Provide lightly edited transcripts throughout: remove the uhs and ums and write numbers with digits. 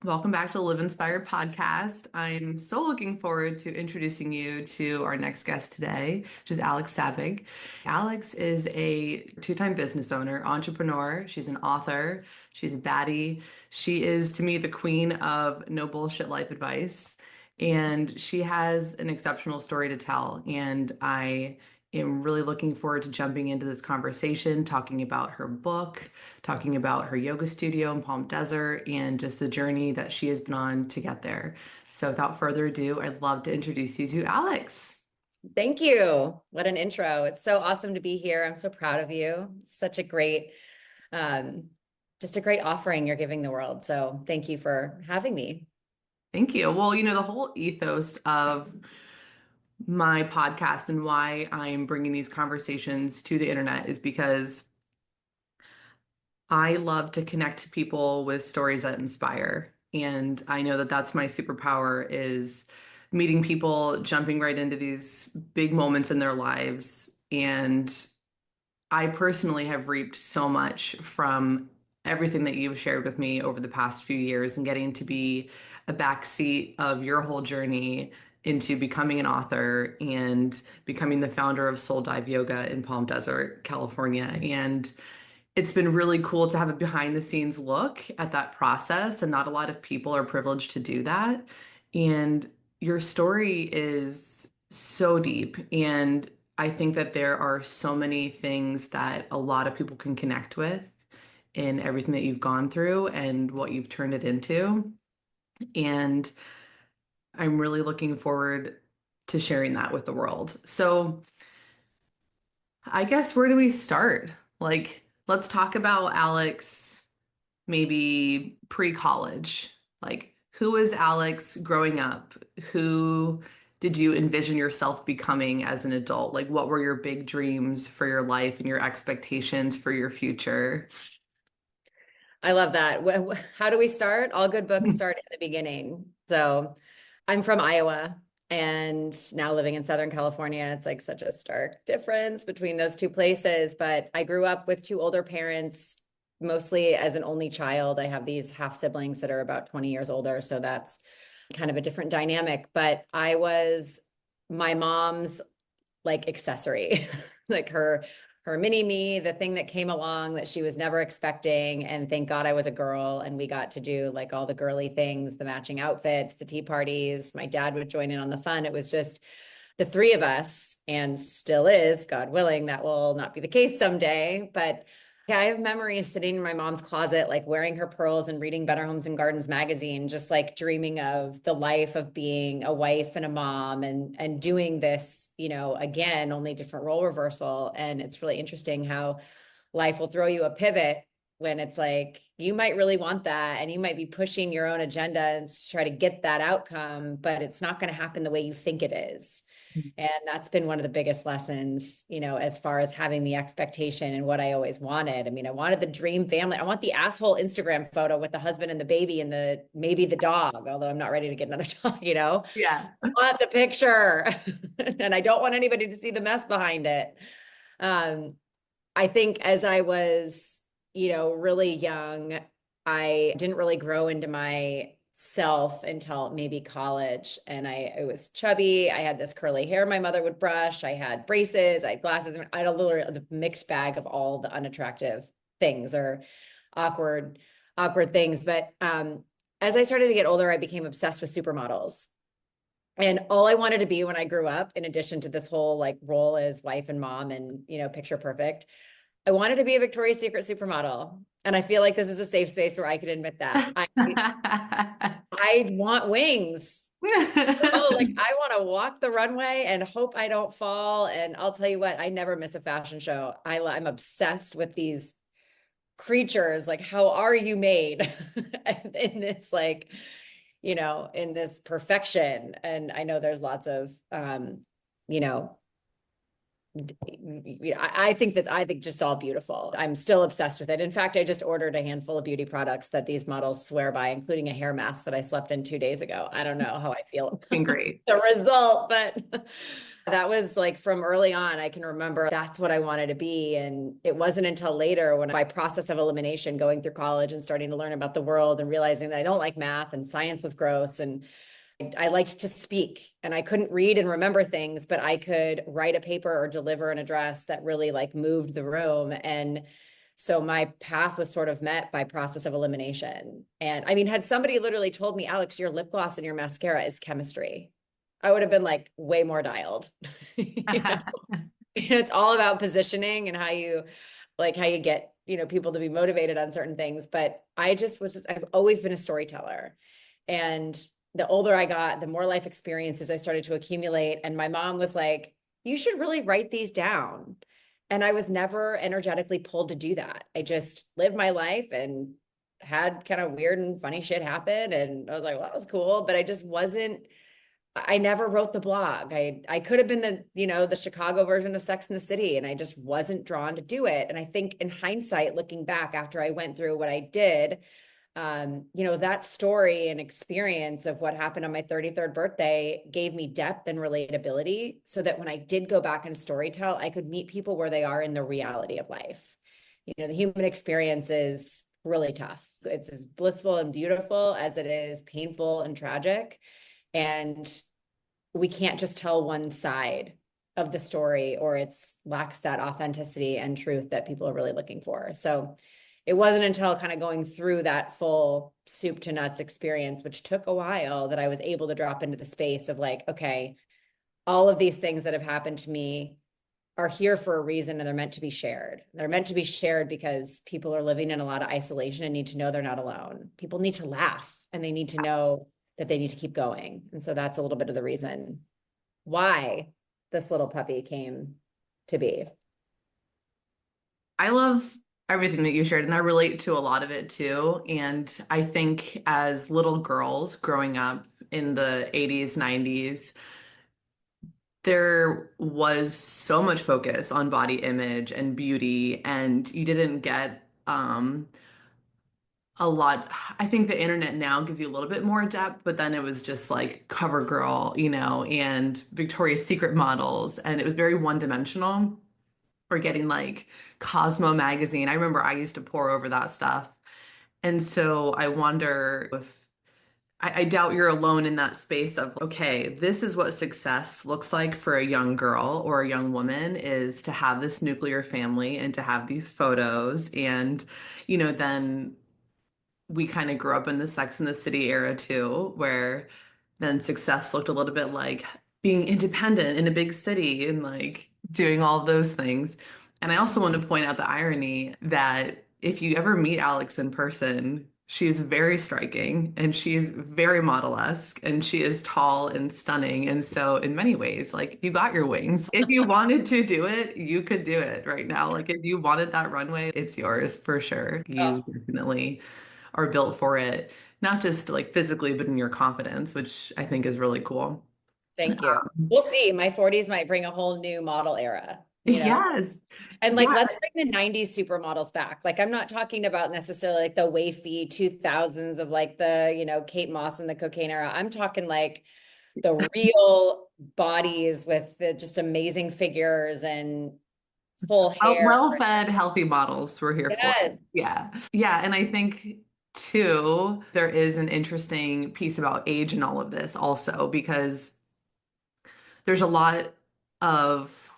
Welcome back to the Live Inspired podcast. I'm so looking forward to introducing you to our next guest today, which is Alex Savig. Alex is a two-time business owner, entrepreneur. She's an author. She's a baddie. She is, to me, the queen of no bullshit life advice. And she has an exceptional story to tell. And I am really looking forward to jumping into this conversation, talking about her book, talking about her yoga studio in Palm Desert, and just the journey that she has been on to get there. So, without further ado, I'd love to introduce you to Alex. Thank you. What an intro. It's so awesome to be here. I'm so proud of you. Such a great, um, just a great offering you're giving the world. So thank you for having me. Thank you. Well, the whole ethos of my podcast and why I'm bringing these conversations to the internet is because I love to connect people with stories that inspire. And I know that that's my superpower is meeting people, jumping right into these big moments in their lives. And I personally have reaped so much from everything that you've shared with me over the past few years and getting to be a backseat of your whole journey into becoming an author and becoming the founder of Soul Dive Yoga in Palm Desert, California. And it's been really cool to have a behind the scenes look at that process, and not a lot of people are privileged to do that. And your story is so deep, and I think that there are so many things that a lot of people can connect with in everything that you've gone through and what you've turned it into. And I'm really looking forward to sharing that with the world. So, I guess where do we start? Like, let's talk about Alex, maybe pre-college. Like, who is Alex growing up? Who did you envision yourself becoming as an adult? Like, what were your big dreams for your life and your expectations for your future? I love that. How do we start? All good books start in the beginning. So I'm from Iowa and now living in Southern California. It's like such a stark difference between those two places. But I grew up with two older parents, mostly as an only child. I have these half siblings that are about 20 years older. So that's kind of a different dynamic. But I was my mom's like accessory, like her mini me, the thing that came along that she was never expecting. And thank God I was a girl and we got to do like all the girly things, the matching outfits, the tea parties. My dad would join in on the fun. It was just the three of us and still is, God willing, that will not be the case someday. But yeah, I have memories sitting in my mom's closet, like wearing her pearls and reading Better Homes and Gardens magazine, just like dreaming of the life of being a wife and a mom and doing this, again, only different role reversal. And it's really interesting how life will throw you a pivot when it's like you might really want that and you might be pushing your own agenda and try to get that outcome, but it's not going to happen the way you think it is. And that's been one of the biggest lessons, as far as having the expectation and what I always wanted. I mean, I wanted the dream family. I want the asshole Instagram photo with the husband and the baby and maybe the dog, although I'm not ready to get another dog. Yeah. I want the picture and I don't want anybody to see the mess behind it. Um, I think as I was, really young, I didn't really grow into my self until maybe college. And I was chubby. I had this curly hair my mother would brush. I had braces, I had glasses. I had a little mixed bag of all the unattractive things or awkward, awkward things. But as I started to get older, I became obsessed with supermodels. And all I wanted to be when I grew up, in addition to this whole like role as wife and mom and, picture perfect, I wanted to be a Victoria's Secret supermodel. And I feel like this is a safe space where I can admit that. I want wings. Oh, like I want to walk the runway and hope I don't fall. And I'll tell you what, I never miss a fashion show. I'm obsessed with these creatures. Like, how are you made in this, like, in this perfection? And I know there's lots of, you know, I think just all beautiful. I'm still obsessed with it. In fact, I just ordered a handful of beauty products that these models swear by, including a hair mask that I slept in 2 days ago. I don't know how I feel Been great. the result, but that was like from early on. I can remember that's what I wanted to be. And it wasn't until later when, by process of elimination, going through college and starting to learn about the world and realizing that I don't like math and science was gross, and I liked to speak, and I couldn't read and remember things, but I could write a paper or deliver an address that really like moved the room. And so my path was sort of met by process of elimination. And I mean, had somebody literally told me, Alex, your lip gloss and your mascara is chemistry, I would have been like way more dialed. You know, it's all about positioning and how you get, people to be motivated on certain things. But I've always been a storyteller. And the older I got, the more life experiences I started to accumulate. And my mom was like, you should really write these down. And I was never energetically pulled to do that. I just lived my life and had kind of weird and funny shit happen. And I was like, well, that was cool. But I never wrote the blog. I could have been the Chicago version of Sex and the City, and I just wasn't drawn to do it. And I think in hindsight, looking back after I went through what I did, that story and experience of what happened on my 33rd birthday gave me depth and relatability so that when I did go back and storytell, I could meet people where they are in the reality of life. The human experience is really tough. It's as blissful and beautiful as it is painful and tragic. And we can't just tell one side of the story, or it lacks that authenticity and truth that people are really looking for. So it wasn't until kind of going through that full soup to nuts experience, which took a while, that I was able to drop into the space of like, okay, all of these things that have happened to me are here for a reason, and they're meant to be shared. They're meant to be shared because people are living in a lot of isolation and need to know they're not alone. People need to laugh, and they need to know that they need to keep going. And so that's a little bit of the reason why this little puppy came to be. I love everything that you shared, and I relate to a lot of it too. And I think as little girls growing up in the 80s, 90s, there was so much focus on body image and beauty, and you didn't get a lot. I think the internet now gives you a little bit more depth, but then it was just like CoverGirl, and Victoria's Secret models, and it was very one-dimensional. Or getting like Cosmo magazine. I remember I used to pore over that stuff. And so I wonder if I doubt you're alone in that space of, okay, this is what success looks like for a young girl or a young woman, is to have this nuclear family and to have these photos. And, then we kind of grew up in the Sex and the City era too, where then success looked a little bit like being independent in a big city and like doing all of those things. And I also want to point out the irony that if you ever meet Alex in person, she is very striking and she is very model-esque and she is tall and stunning. And so in many ways, like you got your wings. If you wanted to do it, you could do it right now. Like if you wanted that runway, it's yours for sure. You Oh, definitely are built for it, not just like physically, but in your confidence, which I think is really cool. thank you. We'll see. My 40s might bring a whole new model era. Yes. And like, Yeah. let's bring the 90s supermodels back. Like, I'm not talking about necessarily like the wafy 2000s of like Kate Moss and the cocaine era. I'm talking like the real bodies with the just amazing figures and full hair. Well-fed, healthy models we're here for. Yes. Yeah. Yeah. And I think too, there is an interesting piece about age in all of this also, because there's a lot of,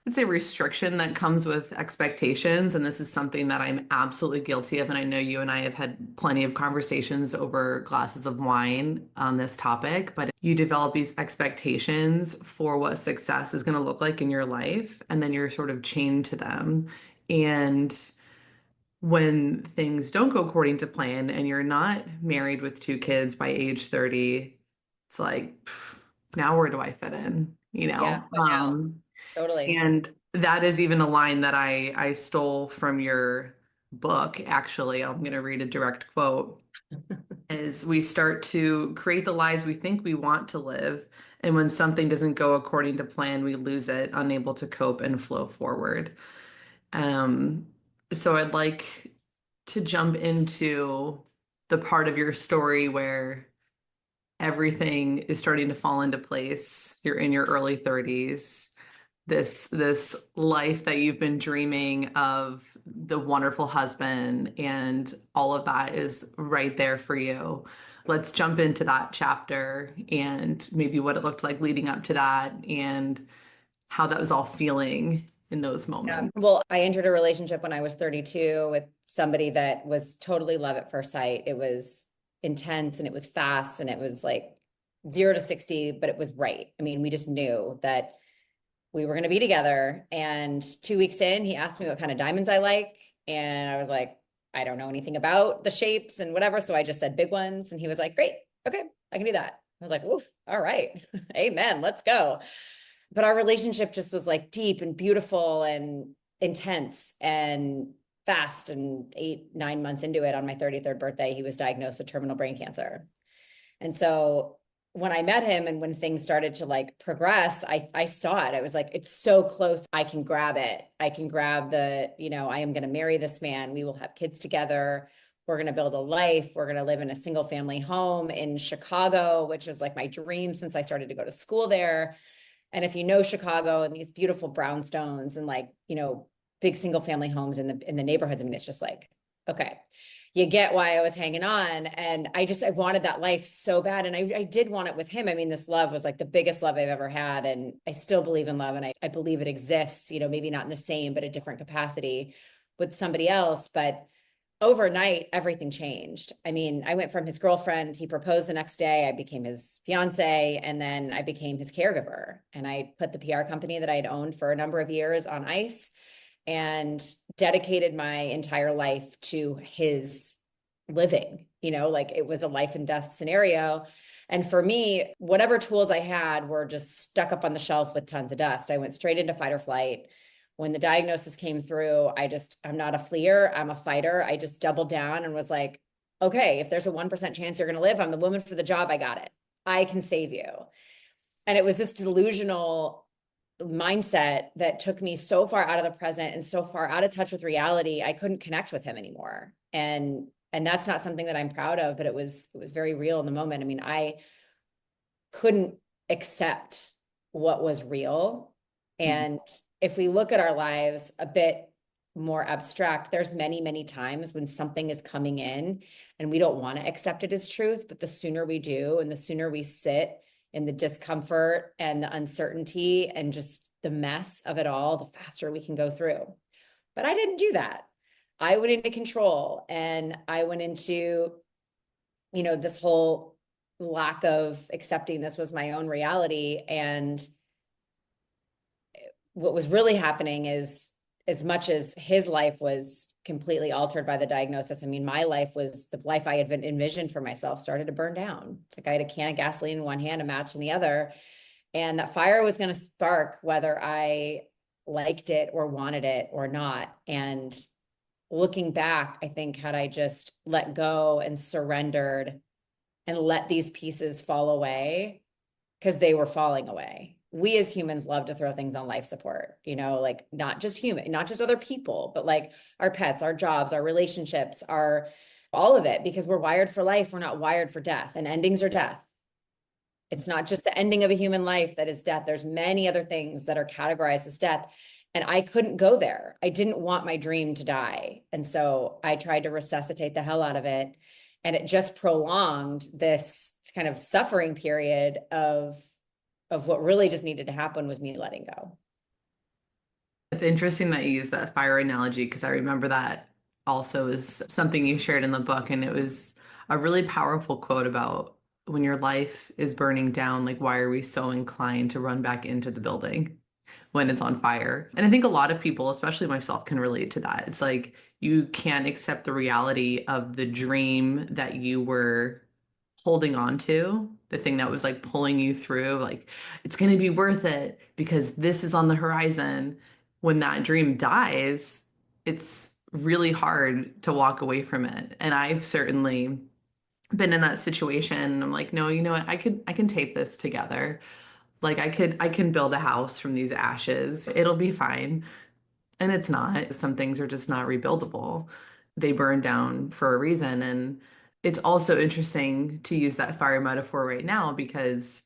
let's say, restriction that comes with expectations. And this is something that I'm absolutely guilty of. And I know you and I have had plenty of conversations over glasses of wine on this topic, but you develop these expectations for what success is going to look like in your life. And then you're sort of chained to them. And when things don't go according to plan and you're not married with two kids by age 30, it's like, now where do I fit in? Yeah. But now, totally. And that is even a line that I stole from your book. Actually, I'm going to read a direct quote. Is we start to create the lives we think we want to live And when something doesn't go according to plan, we lose it, unable to cope and flow forward. Um, so I'd like to jump into the part of your story where everything is starting to fall into place. You're in your early 30s. This life that you've been dreaming of, the wonderful husband, and all of that is right there for you. Let's jump into that chapter and maybe what it looked like leading up to that and how that was all feeling in those Yeah. moments. Well, I entered a relationship when I was 32 with somebody that was totally love at first sight. It was intense and it was fast and it was like 0 to 60, but it was right. I mean, we just knew that we were going to be together. And 2 weeks in, he asked me what kind of diamonds I like. And I was like, I don't know anything about the shapes and whatever. So I just said big ones. And he was like, great. Okay, I can do that. I was like, oof, all right. Amen. Let's go. But our relationship just was like deep and beautiful and intense and fast. And 8, 9 months into it, on my 33rd birthday, he was diagnosed with terminal brain cancer. And so when I met him and when things started to like progress, I saw it. I was like, it's so close. I can grab it. I can grab I am going to marry this man. We will have kids together. We're going to build a life. We're going to live in a single family home in Chicago, which was like my dream since I started to go to school there. And if you know Chicago and these beautiful brownstones and like, big single family homes in the neighborhoods, I mean, it's just like, okay, you get why I was hanging on. And I wanted that life so bad. And I did want it with him. I mean, this love was like the biggest love I've ever had. And I still believe in love. And I believe it exists, maybe not in the same, but a different capacity with somebody else. But overnight, everything changed. I mean, I went from his girlfriend, he proposed the next day, I became his fiance, and then I became his caregiver. And I put the PR company that I had owned for a number of years on ice and dedicated my entire life to his living, like it was a life and death scenario. And for me, whatever tools I had were just stuck up on the shelf with tons of dust. I went straight into fight or flight. When the diagnosis came through, I'm not a fleer, I'm a fighter. I just doubled down and was like, okay, if there's a 1% chance you're going to live, I'm the woman for the job. I got it. I can save you. And it was this delusional mindset that took me so far out of the present and so far out of touch with reality, I couldn't connect with him anymore. And that's not something that I'm proud of, but it was very real in the moment. I mean, I couldn't accept what was real. And if we look at our lives a bit more abstract, there's many, many times when something is coming in and we don't want to accept it as truth, but the sooner we do and the sooner we sit in the discomfort and the uncertainty and just the mess of it all, the faster we can go through. But I didn't do that. I went into control and I went into, this whole lack of accepting this was my own reality. And what was really happening is, as much as his life was completely altered by the diagnosis, I mean, my life was the life I had envisioned for myself started to burn down. It's like I had a can of gasoline in one hand, a match in the other. And that fire was going to spark whether I liked it or wanted it or not. And looking back, I think had I just let go and surrendered and let these pieces fall away, because they were falling away. We as humans love to throw things on life support, like not just other people, but like our pets, our jobs, our relationships, all of it, because we're wired for life. We're not wired for death, and endings are death. It's not just the ending of a human life that is death. There's many other things that are categorized as death. And I couldn't go there. I didn't want my dream to die. And so I tried to resuscitate the hell out of it. And it just prolonged this kind of suffering period of what really just needed to happen was me letting go. It's interesting that you use that fire analogy because I remember that also is something you shared in the book, and it was a really powerful quote about when your life is burning down, like why are we so inclined to run back into the building when it's on fire? And I think a lot of people, especially myself, can relate to that. It's like you can't accept the reality of the dream that you were holding on to, the thing that was like pulling you through, like it's going to be worth it because this is on the horizon. When that dream dies, it's really hard to walk away from it. And I've certainly been in that situation. I'm like, no, you know what? I can tape this together. Like I can build a house from these ashes. It'll be fine. And it's not. Some things are just not rebuildable. They burn down for a reason. And it's also interesting to use that fire metaphor right now because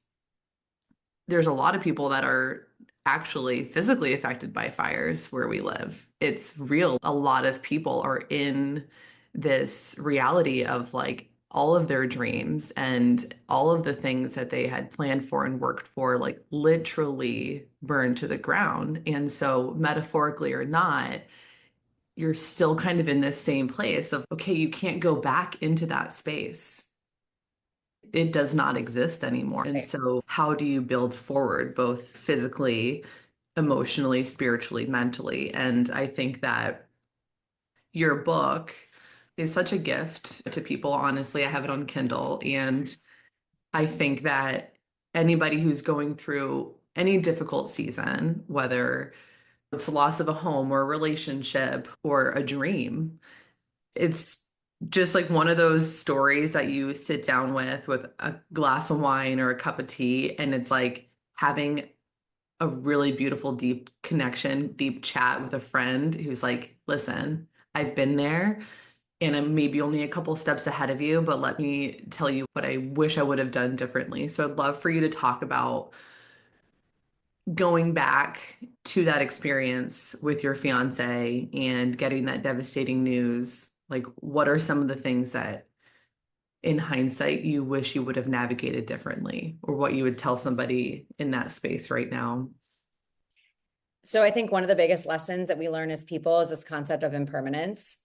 there's a lot of people that are actually physically affected by fires where we live. It's real. A lot of people are in this reality of like all of their dreams and all of the things that they had planned for and worked for, like literally burned to the ground. And so, metaphorically or not, you're still kind of in this same place of, okay, you can't go back into that space. It does not exist anymore. And Right. so, how do you build forward, both physically, emotionally, spiritually, mentally? And I think that your book is such a gift to people. Honestly, I have it on Kindle. And I think that anybody who's going through any difficult season, whether it's loss of a home or a relationship or a dream, it's just like one of those stories that you sit down with a glass of wine or a cup of tea, and it's like having a really beautiful, deep connection, deep chat with a friend who's like, listen, I've been there and I'm maybe only a couple steps ahead of you, but let me tell you what I wish I would have done differently. So I'd love for you to talk about going back to that experience with your fiance and getting that devastating news. Like, what are some of the things that in hindsight you wish you would have navigated differently, or what you would tell somebody in that space right now? So I think one of the biggest lessons that we learn as people is this concept of impermanence.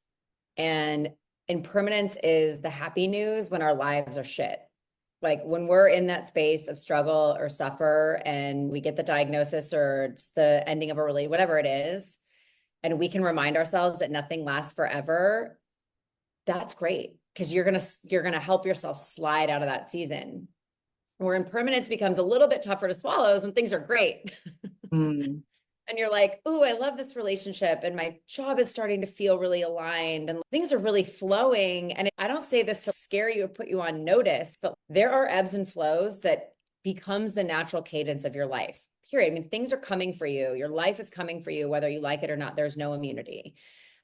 And impermanence is the happy news when our lives are shit. Like when we're in that space of struggle or suffer and we get the diagnosis or it's the ending of a relationship, whatever it is, and we can remind ourselves that nothing lasts forever, that's great because you're gonna help yourself slide out of that season. Where impermanence becomes a little bit tougher to swallow is when things are great. Mm, And you're like, "Ooh, I love this relationship and my job is starting to feel really aligned and things are really flowing." And I don't say this to scare you or put you on notice, but there are ebbs and flows that becomes the natural cadence of your life. Period. I mean, things are coming for you. Your life is coming for you, whether you like it or not. There's no immunity.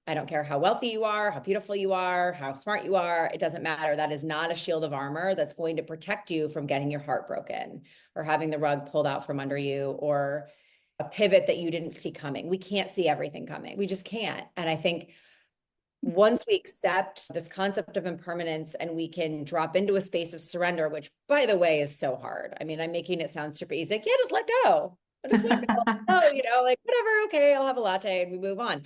I don't care how wealthy you are, how beautiful you are, how smart you are. It doesn't matter. That is not a shield of armor that's going to protect you from getting your heart broken or having the rug pulled out from under you or a pivot that you didn't see coming. We can't see everything coming. We just can't. And I think once we accept this concept of impermanence and we can drop into a space of surrender, which by the way is so hard. I mean, I'm making it sound super easy. Like, yeah, just let go. Just let go. Oh, like whatever, okay, I'll have a latte and we move on.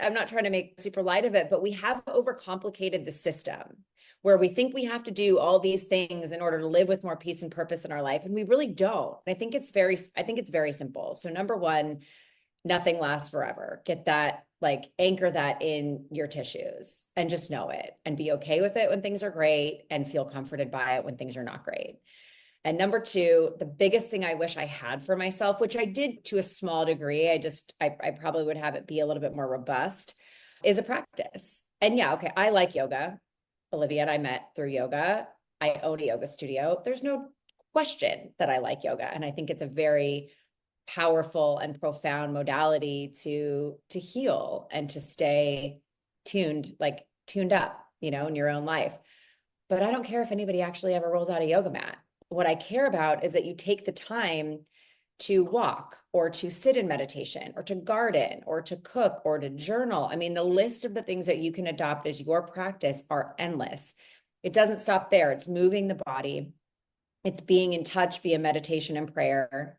I'm not trying to make super light of it, but we have overcomplicated the system where we think we have to do all these things in order to live with more peace and purpose in our life. And we really don't. And I think it's very simple. So number one, nothing lasts forever. Get that, like anchor that in your tissues and just know it and be okay with it when things are great and feel comforted by it when things are not great. And number two, the biggest thing I wish I had for myself, which I did to a small degree, I probably would have it be a little bit more robust, is a practice. And yeah, okay, I like yoga. Olivia and I met through yoga. I own a yoga studio. There's no question that I like yoga. And I think it's a very powerful and profound modality to heal and to stay tuned up, in your own life. But I don't care if anybody actually ever rolls out a yoga mat. What I care about is that you take the time to walk or to sit in meditation or to garden or to cook or to journal. I mean, the list of the things that you can adopt as your practice are endless. It doesn't stop there. It's moving the body. It's being in touch via meditation and prayer.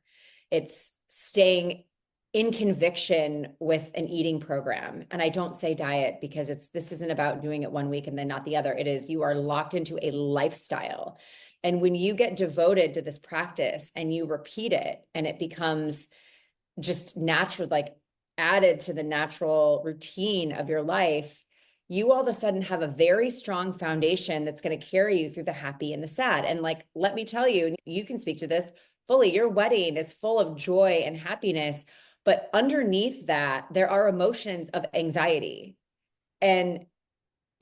It's staying in conviction with an eating program. And I don't say diet because this isn't about doing it one week and then not the other. It is you are locked into a lifestyle. And when you get devoted to this practice and you repeat it and it becomes just natural, like added to the natural routine of your life, you all of a sudden have a very strong foundation that's going to carry you through the happy and the sad. And like, let me tell you, you can speak to this fully. Your wedding is full of joy and happiness, but underneath that, there are emotions of anxiety. And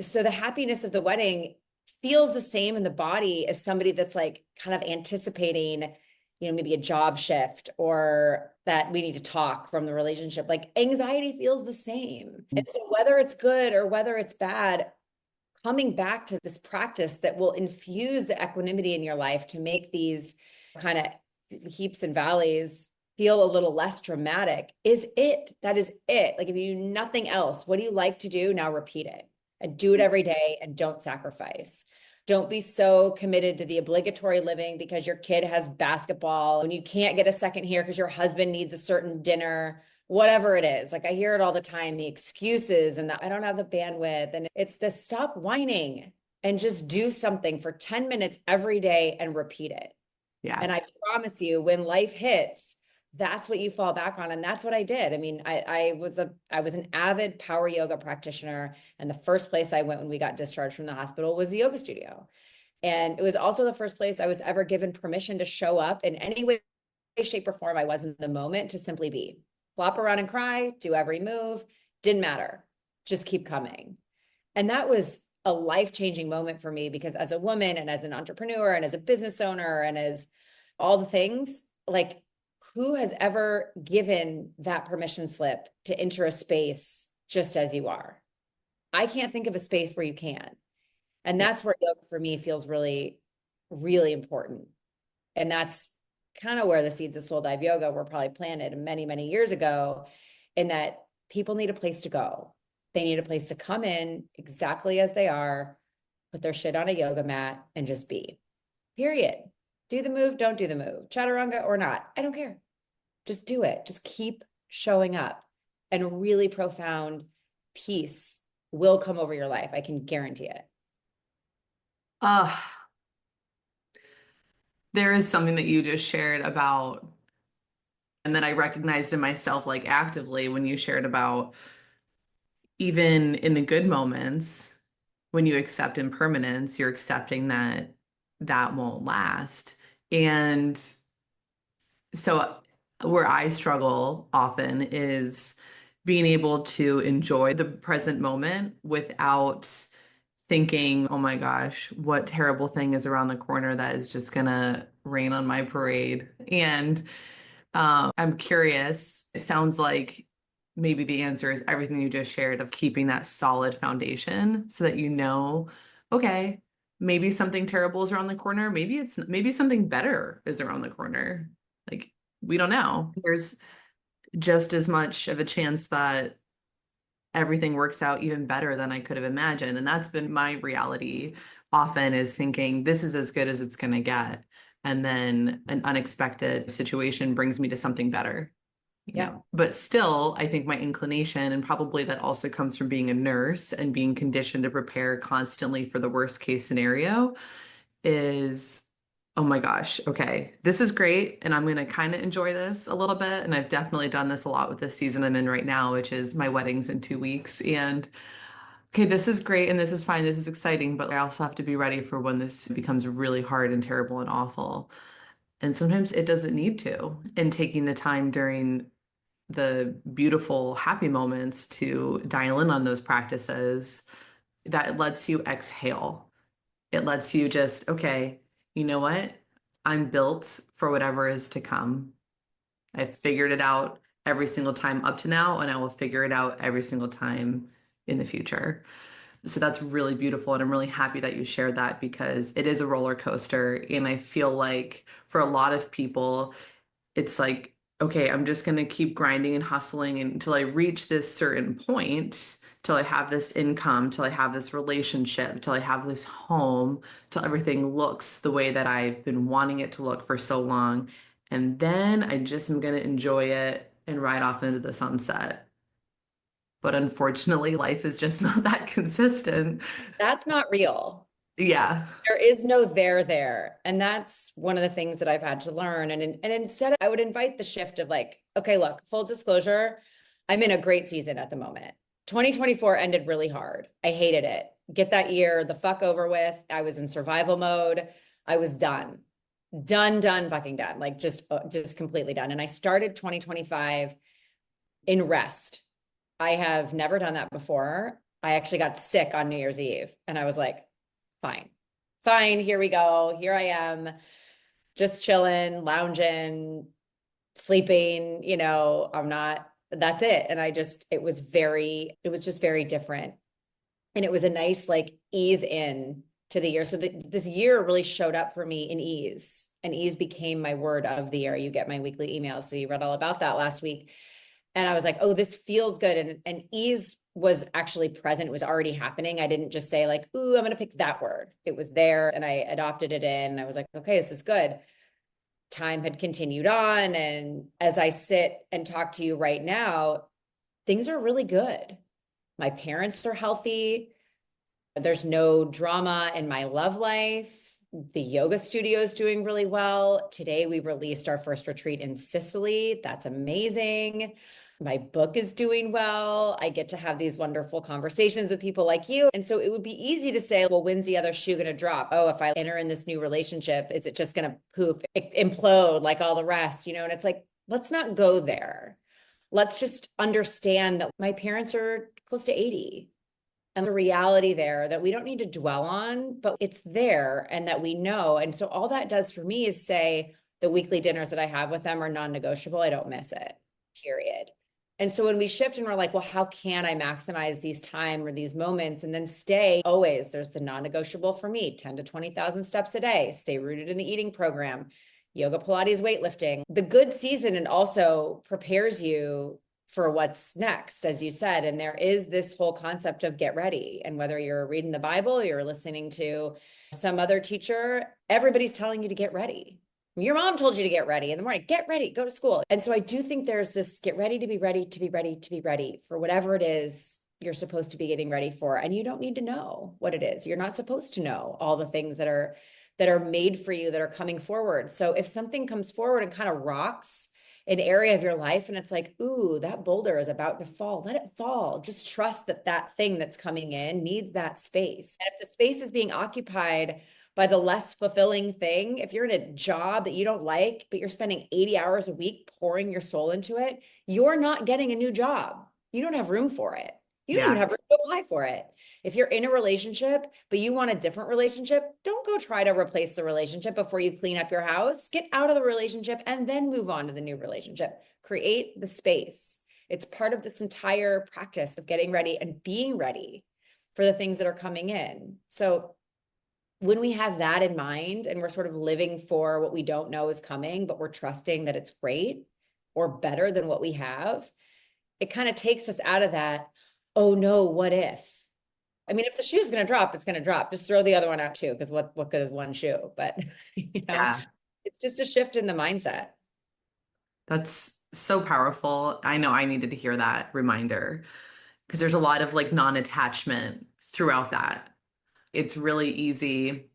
so the happiness of the wedding feels the same in the body as somebody that's like kind of anticipating maybe a job shift or that we need to talk from the relationship. Like anxiety feels the same. And so whether it's good or whether it's bad, coming back to this practice that will infuse the equanimity in your life to make these kind of heaps and valleys feel a little less dramatic is it. That is it. Like if you do nothing else, what do you like to do? Now repeat it and do it every day and don't sacrifice. Don't be so committed to the obligatory living because your kid has basketball and you can't get a second here because your husband needs a certain dinner, whatever it is. Like I hear it all the time, the excuses and the I don't have the bandwidth. And it's the stop whining and just do something for 10 minutes every day and repeat it. Yeah. And I promise you, when life hits, that's what you fall back on. And that's what I did. I mean, I was an avid power yoga practitioner. And the first place I went when we got discharged from the hospital was the yoga studio. And it was also the first place I was ever given permission to show up in any way, shape, or form I was in the moment to simply be. Flop around and cry, do every move, didn't matter. Just keep coming. And that was a life-changing moment for me because as a woman and as an entrepreneur and as a business owner and as all the things, like who has ever given that permission slip to enter a space just as you are? I can't think of a space where you can. And Yeah. that's where yoga for me feels really, really important. And that's kind of where the seeds of Soul Dive Yoga were probably planted many, many years ago, in that people need a place to go. They need a place to come in exactly as they are, put their shit on a yoga mat and just be. Period. Do the move, don't do the move. Chaturanga or not. I don't care. Just do it. Just keep showing up. And really profound peace will come over your life. I can guarantee it. Uh, there is something that you just shared about, and that I recognized in myself, like actively, when you shared about even in the good moments, when you accept impermanence, you're accepting that that won't last. And so, where I struggle often is being able to enjoy the present moment without thinking, oh my gosh, what terrible thing is around the corner that is just gonna rain on my parade. And I'm curious, it sounds like maybe the answer is everything you just shared of keeping that solid foundation so that you know, okay, maybe something terrible is around the corner. Maybe something better is around the corner. Like we don't know. There's just as much of a chance that everything works out even better than I could have imagined. And that's been my reality often, is thinking this is as good as it's going to get. And then an unexpected situation brings me to something better, Yeah. But still, I think my inclination, and probably that also comes from being a nurse and being conditioned to prepare constantly for the worst case scenario, is, oh my gosh, okay, this is great. And I'm going to kind of enjoy this a little bit. And I've definitely done this a lot with this season I'm in right now, which is my wedding's in 2 weeks. And okay, this is great and this is fine. This is exciting. But I also have to be ready for when this becomes really hard and terrible and awful. And sometimes it doesn't need to. And taking the time during the beautiful, happy moments to dial in on those practices, that lets you exhale. It lets you just, okay, you know what? I'm built for whatever is to come. I've figured it out every single time up to now, and I will figure it out every single time in the future. So that's really beautiful. And I'm really happy that you shared that because it is a roller coaster. And I feel like for a lot of people, it's like, okay, I'm just going to keep grinding and hustling until I reach this certain point, till I have this income, till I have this relationship, till I have this home, till everything looks the way that I've been wanting it to look for so long. And then I just am going to enjoy it and ride off into the sunset. But unfortunately, life is just not that consistent. That's not real. Yeah. There is no there. And that's one of the things that I've had to learn. And instead, I would invite the shift of like, okay, look, full disclosure, I'm in a great season at the moment. 2024 ended really hard. I hated it. Get that year the fuck over with. I was in survival mode. I was done. Done, fucking done. Like just completely done. And I started 2025 in rest. I have never done that before. I actually got sick on New Year's Eve and I was like, fine, here we go. Here I am. just chilling, lounging, sleeping, I'm not, that's it. And it was just very different. And it was a nice like ease in to the year. So this year really showed up for me in ease, and ease became my word of the year. You get my weekly emails. So you read all about that last week. And I was like, oh, this feels good. And ease was actually present. It was already happening. I didn't just say like, ooh, I'm going to pick that word. It was there and I adopted it in. I was like, okay, this is good. Time had continued on. And as I sit and talk to you right now, things are really good. My parents are healthy. There's no drama in my love life. The yoga studio is doing really well. Today, we released our first retreat in Sicily. That's amazing. My book is doing well. I get to have these wonderful conversations with people like you. And so it would be easy to say, well, when's the other shoe going to drop? Oh, if I enter in this new relationship, is it just going to poof, implode like all the rest? And it's like, let's not go there. Let's just understand that my parents are close to 80 and the reality there that we don't need to dwell on, but it's there and that we know. And so all that does for me is say the weekly dinners that I have with them are non-negotiable. I don't miss it, period. And so when we shift and we're like, well, how can I maximize these time or these moments and then stay always, there's the non-negotiable for me, 10 to 20,000 steps a day, stay rooted in the eating program, yoga, Pilates, weightlifting. The good season and also prepares you for what's next, as you said. And there is this whole concept of get ready. And whether you're reading the Bible, you're listening to some other teacher, everybody's telling you to get ready. Your mom told you to get ready in the morning, get ready, go to school. And so I do think there's this get ready to be ready, to be ready, to be ready for whatever it is you're supposed to be getting ready for. And you don't need to know what it is. You're not supposed to know all the things that are made for you that are coming forward. So if something comes forward and kind of rocks an area of your life and it's like, ooh, that boulder is about to fall, let it fall. Just trust that that thing that's coming in needs that space. And if the space is being occupied by the less fulfilling thing, if you're in a job that you don't like, but you're spending 80 hours a week pouring your soul into it, you're not getting a new job. You don't have room for it. You don't even Yeah. have room to apply for it. If you're in a relationship, but you want a different relationship, don't go try to replace the relationship before you clean up your house. Get out of the relationship and then move on to the new relationship. Create the space. It's part of this entire practice of getting ready and being ready for the things that are coming in. So when we have that in mind and we're sort of living for what we don't know is coming, but we're trusting that it's great or better than what we have, it kind of takes us out of that, oh no, what if? I mean, if the shoe's going to drop, it's going to drop. Just throw the other one out too, because what good is one shoe? But Yeah. it's just a shift in the mindset. That's so powerful. I know I needed to hear that reminder because there's a lot of like non-attachment throughout that. It's really easy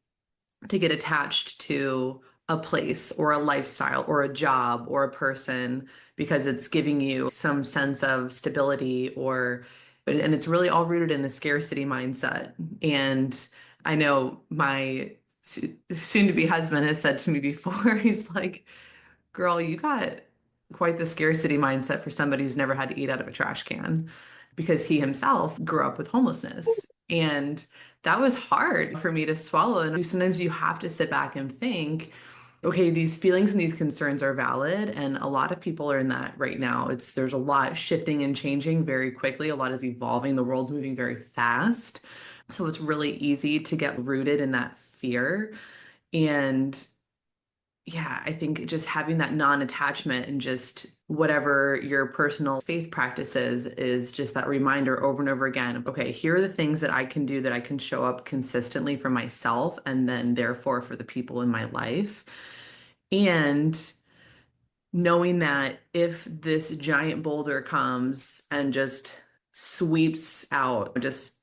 to get attached to a place or a lifestyle or a job or a person because it's giving you some sense of stability and it's really all rooted in the scarcity mindset. And I know my soon to be husband has said to me before, he's like, girl, you got quite the scarcity mindset for somebody who's never had to eat out of a trash can because he himself grew up with homelessness. And that was hard for me to swallow. And sometimes you have to sit back and think, okay, these feelings and these concerns are valid. And a lot of people are in that right now. There's a lot shifting and changing very quickly. A lot is evolving. The world's moving very fast. So it's really easy to get rooted in that fear. And yeah, I think just having that non-attachment and just whatever your personal faith practice is just that reminder over and over again of, okay, here are the things that I can do that I can show up consistently for myself and then therefore for the people in my life. And knowing that if this giant boulder comes and just sweeps out, just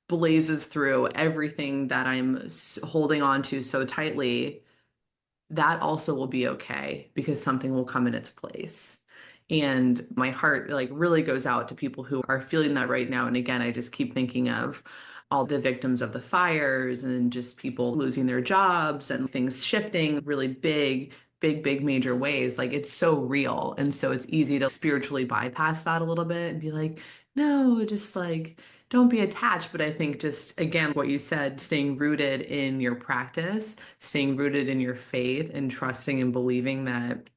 blazes through everything that I'm holding on to so tightly, that also will be okay because something will come in its place. And my heart like really goes out to people who are feeling that right now. And again, I just keep thinking of all the victims of the fires and just people losing their jobs and things shifting really big major ways. Like it's so real. And so it's easy to spiritually bypass that a little bit and be like, no, just like don't be attached, but I think just again, what you said, staying rooted in your practice, staying rooted in your faith, and trusting and believing that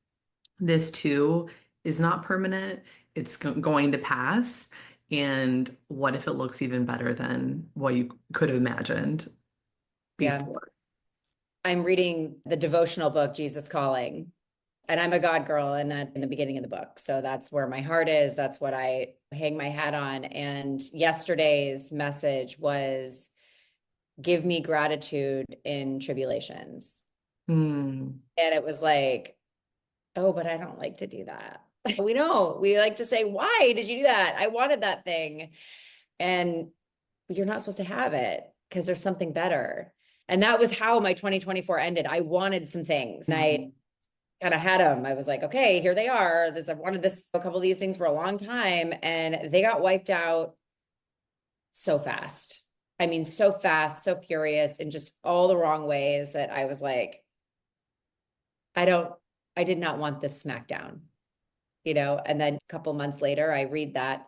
this too is not permanent. It's going to pass. And what if it looks even better than what you could have imagined Yeah. before? I'm reading the devotional book, Jesus Calling, and I'm a God girl in that in the beginning of the book. So that's where my heart is. That's what I hang my hat on. And yesterday's message was give me gratitude in tribulations. Hmm. And it was like, oh, but I don't like to do that. We know we like to say, why did you do that? I wanted that thing. And you're not supposed to have it because there's something better. And that was how my 2024 ended. I wanted some things and I kind of had them. I was like, okay, here they are. This, I've wanted this, a couple of these things for a long time. And they got wiped out so fast. I mean, so fast, so furious, in just all the wrong ways that I was like, I don't, I did not want this smackdown, you know? And then a couple months later, I read that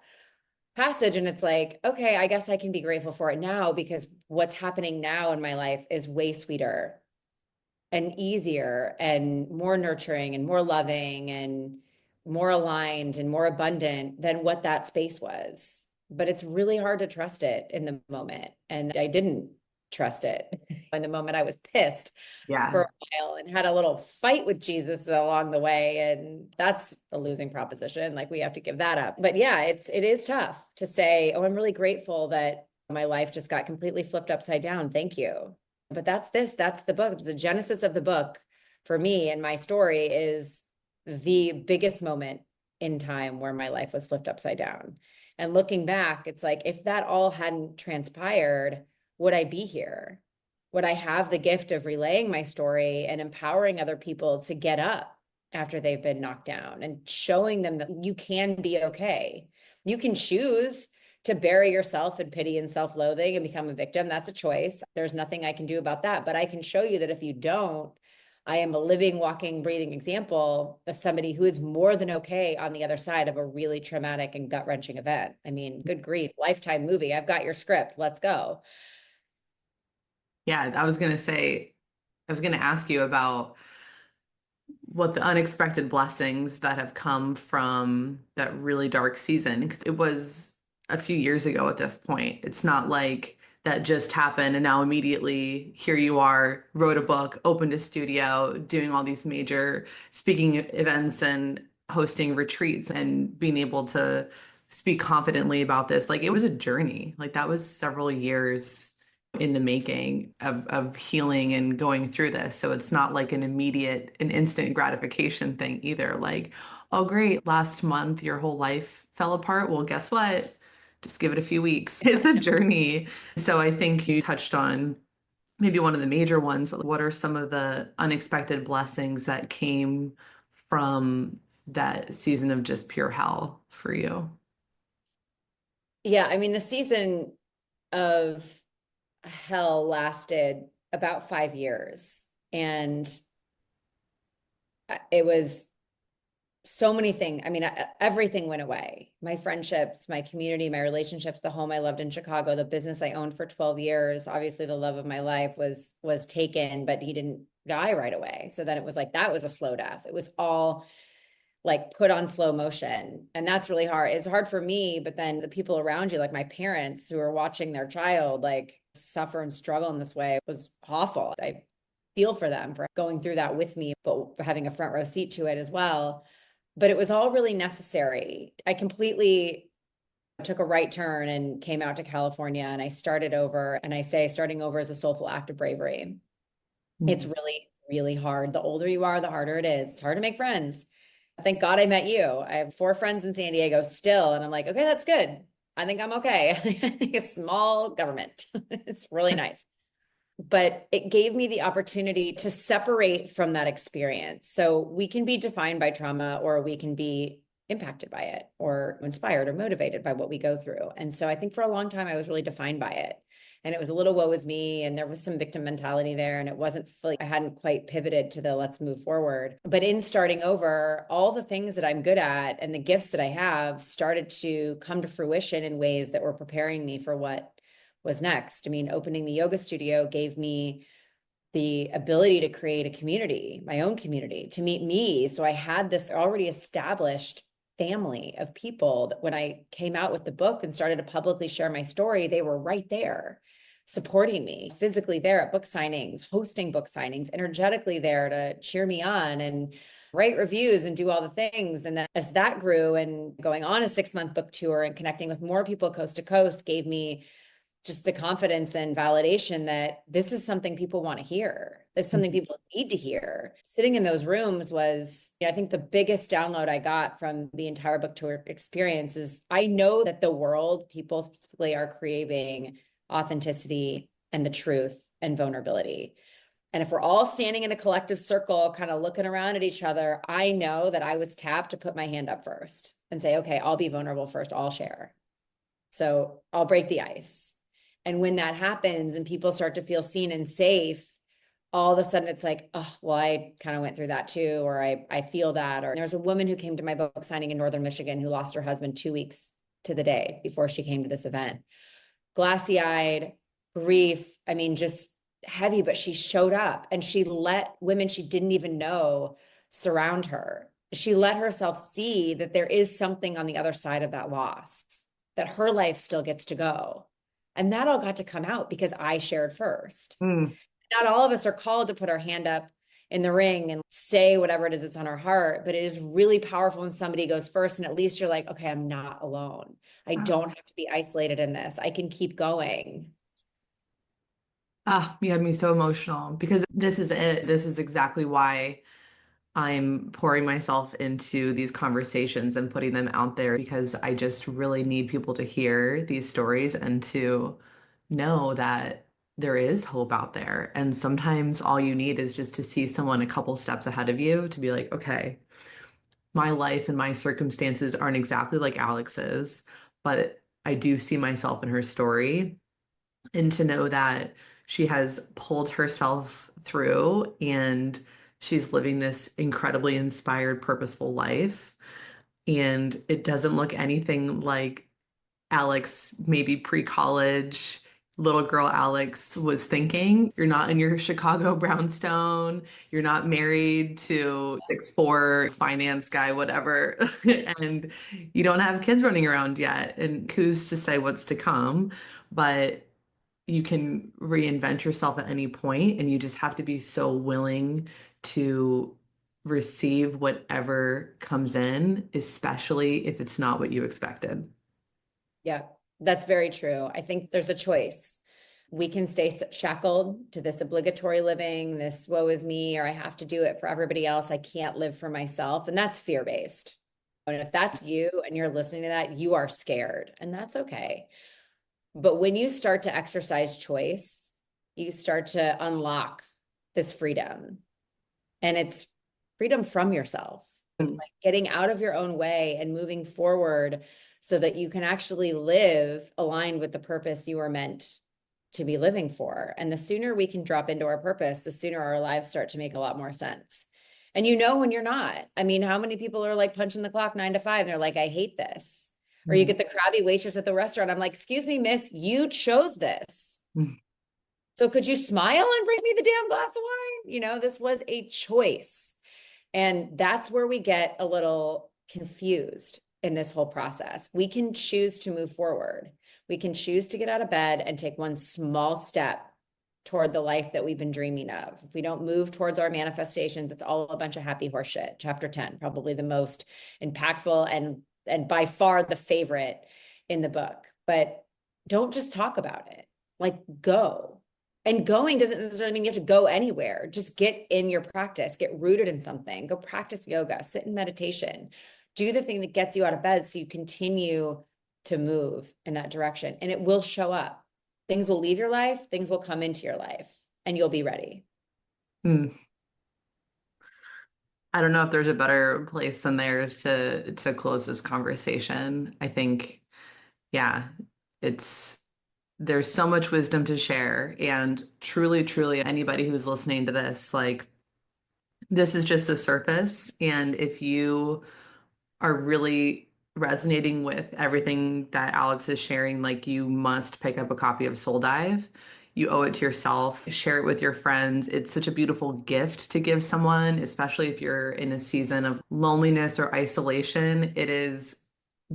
passage and it's like, okay, I guess I can be grateful for it now because what's happening now in my life is way sweeter and easier and more nurturing and more loving and more aligned and more abundant than what that space was. But it's really hard to trust it in the moment. And I didn't trust it. In the moment, I was pissed for Yeah. a while and had a little fight with Jesus along the way. And that's a losing proposition. Like we have to give that up. But yeah, it is tough to say, oh, I'm really grateful that my life just got completely flipped upside down. Thank you. But that's the book. The genesis of the book for me and my story is the biggest moment in time where my life was flipped upside down. And looking back, it's like, if that all hadn't transpired, would I be here? Would I have the gift of relaying my story and empowering other people to get up after they've been knocked down and showing them that you can be okay? You can choose to bury yourself in pity and self-loathing and become a victim. That's a choice. There's nothing I can do about that. But I can show you that if you don't, I am a living, walking, breathing example of somebody who is more than okay on the other side of a really traumatic and gut-wrenching event. I mean, good grief, Lifetime movie. I've got your script. Let's go. Yeah, I was going to ask you about what the unexpected blessings that have come from that really dark season, because it was a few years ago at this point. It's not like that just happened and now immediately here you are, wrote a book, opened a studio, doing all these major speaking events and hosting retreats and being able to speak confidently about this. Like it was a journey. Like that was several years in the making of healing and going through this. So it's not like an immediate, an instant gratification thing either. Like, oh, great, last month your whole life fell apart. Well, guess what? Just give it a few weeks. It's a journey. So I think you touched on maybe one of the major ones, but what are some of the unexpected blessings that came from that season of just pure hell for you? Yeah, I mean, the season of hell lasted about 5 years. And it was so many things. I mean, everything went away. My friendships, my community, my relationships, the home I loved in Chicago, the business I owned for 12 years. Obviously, the love of my life was taken, but he didn't die right away. So then it was like that was a slow death. It was all like put on slow motion. And that's really hard. It's hard for me, but then the people around you, like my parents who are watching their child like suffer and struggle in this way was awful. I feel for them for going through that with me, but having a front row seat to it as well. But it was all really necessary. I completely took a right turn and came out to California and I started over. And I say starting over is a soulful act of bravery. It's Mm. really, really hard. The older you are, the harder it is. It's hard to make friends. Thank God I met you. I have 4 friends in San Diego still. And I'm like, okay, that's good. I think I'm okay. I think a small government. It's really nice. But it gave me the opportunity to separate from that experience. So we can be defined by trauma or we can be impacted by it or inspired or motivated by what we go through. And so I think for a long time, I was really defined by it. And it was a little woe is me. And there was some victim mentality there. And it wasn't fully, I hadn't quite pivoted to the let's move forward. But in starting over, all the things that I'm good at and the gifts that I have started to come to fruition in ways that were preparing me for what was next. I mean, opening the yoga studio gave me the ability to create a community, my own community, to meet me. So I had this already established family of people that when I came out with the book and started to publicly share my story, they were right there supporting me, physically there at book signings, hosting book signings, energetically there to cheer me on and write reviews and do all the things. And then as that grew and going on a 6-month book tour and connecting with more people coast to coast gave me just the confidence and validation that this is something people want to hear. This is something people need to hear. Sitting in those rooms was, I think the biggest download I got from the entire book tour experience is I know that the world, people specifically, are craving authenticity and the truth and vulnerability. And if we're all standing in a collective circle, kind of looking around at each other, I know that I was tapped to put my hand up first and say, okay, I'll be vulnerable first. I'll share. So I'll break the ice. And when that happens and people start to feel seen and safe, all of a sudden it's like, oh, well, I kind of went through that too, or I feel that. Or there's a woman who came to my book signing in Northern Michigan who lost her husband 2 weeks to the day before she came to this event. Glassy-eyed, grief, I mean, just heavy, but she showed up and she let women she didn't even know surround her. She let herself see that there is something on the other side of that loss, that her life still gets to go. And that all got to come out because I shared first. Mm. Not all of us are called to put our hand up in the ring and say whatever it is that's on our heart, but it is really powerful when somebody goes first and at least you're like, okay, I'm not alone. I don't have to be isolated in this. I can keep going. Ah, you had me so emotional because this is it. This is exactly why I'm pouring myself into these conversations and putting them out there because I just really need people to hear these stories and to know that there is hope out there. And sometimes all you need is just to see someone a couple steps ahead of you to be like, okay, my life and my circumstances aren't exactly like Alex's, but I do see myself in her story. And to know that she has pulled herself through and she's living this incredibly inspired, purposeful life. And it doesn't look anything like Alex, maybe pre-college, little girl Alex was thinking. You're not in your Chicago brownstone. You're not married to 6'4" finance guy, whatever. And you don't have kids running around yet. And who's to say what's to come? But you can reinvent yourself at any point, and you just have to be so willing to receive whatever comes in, especially if it's not what you expected. Yeah, that's very true. I think there's a choice. We can stay shackled to this obligatory living, this woe is me, or I have to do it for everybody else. I can't live for myself. And that's fear-based. And if that's you and you're listening to that, you are scared, and that's okay. But when you start to exercise choice, you start to unlock this freedom. And it's freedom from yourself. It's Mm. like getting out of your own way and moving forward so that you can actually live aligned with the purpose you were meant to be living for. And the sooner we can drop into our purpose, the sooner our lives start to make a lot more sense. And you know when you're not. I mean, how many people are like punching the clock 9 to 5? And they're like, I hate this. Or you Mm. get the crabby waitress at the restaurant. I'm like, excuse me, miss, you chose this. Mm. So could you smile and bring me the damn glass of wine? This was a choice. And that's where we get a little confused in this whole process. We can choose to move forward. We can choose to get out of bed and take one small step toward the life that we've been dreaming of. If we don't move towards our manifestations, it's all a bunch of happy horse shit. Chapter 10, probably the most impactful and by far the favorite in the book. But don't just talk about it. Like, go. And going doesn't necessarily mean you have to go anywhere. Just get in your practice, get rooted in something, go practice yoga, sit in meditation, do the thing that gets you out of bed so you continue to move in that direction. And it will show up. Things will leave your life, things will come into your life, and you'll be ready. Mm. I don't know if there's a better place than there to close this conversation. I think, yeah, it's there's so much wisdom to share. And truly, truly, anybody who's listening to this, like, this is just the surface. And if you are really resonating with everything that Alex is sharing, like, you must pick up a copy of Soul Dive. You owe it to yourself. Share it with your friends. It's such a beautiful gift to give someone, especially if you're in a season of loneliness or isolation. It is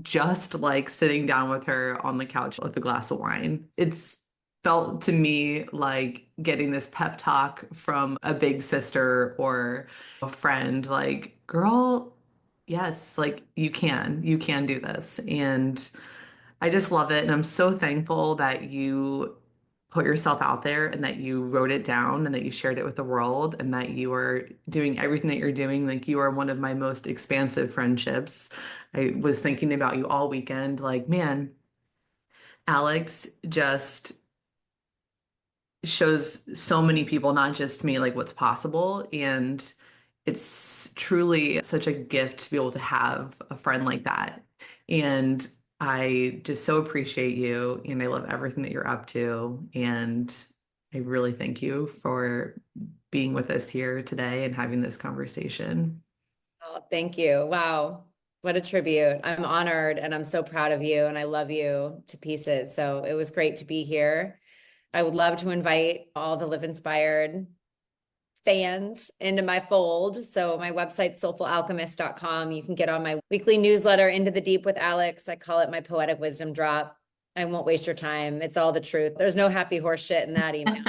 just like sitting down with her on the couch with a glass of wine. It's felt to me like getting this pep talk from a big sister or a friend, like, girl, yes, like you can do this. And I just love it. And I'm so thankful that you put yourself out there and that you wrote it down and that you shared it with the world and that you are doing everything that you're doing. Like, you are one of my most expansive friendships. I was thinking about you all weekend. Like, man, Alex just shows so many people, not just me, like what's possible. And it's truly such a gift to be able to have a friend like that. And I just so appreciate you and I love everything that you're up to. And I really thank you for being with us here today and having this conversation. Oh, thank you. Wow. What a tribute. I'm honored and I'm so proud of you and I love you to pieces. So it was great to be here. I would love to invite all the Live Inspired fans into my fold. So my website, soulfulalchemist.com. You can get on my weekly newsletter, Into the Deep with Alex. I call it my poetic wisdom drop. I won't waste your time. It's all the truth. There's no happy horse shit in that email.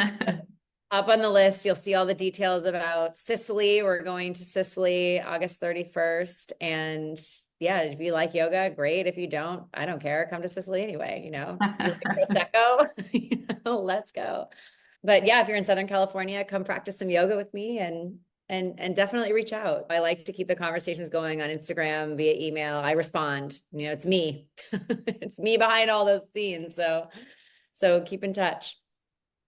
Up on the list, you'll see all the details about Sicily. We're going to Sicily August 31st. And yeah, if you like yoga, great. If you don't, I don't care. Come to Sicily anyway. You like Prosecco, let's go. But yeah, if you're in Southern California, come practice some yoga with me and definitely reach out. I like to keep the conversations going on Instagram via email. I respond. It's me. It's me behind all those scenes. So keep in touch.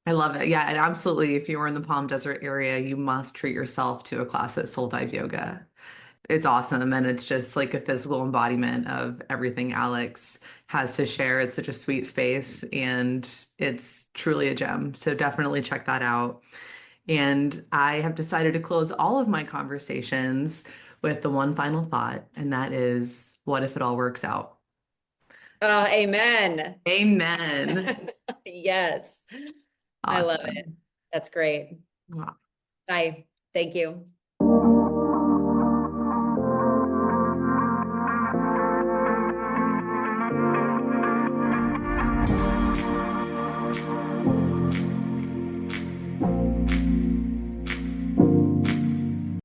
I love it. Yeah, and absolutely. If you are in the Palm Desert area, you must treat yourself to a class at Soul Dive Yoga. It's awesome. And it's just like a physical embodiment of everything Alex has to share. It's such a sweet space and it's truly a gem. So definitely check that out. And I have decided to close all of my conversations with the one final thought, and that is, what if it all works out? Oh, amen. Amen. Yes, I love it. Awesome. That's great. Wow. Bye. Thank you.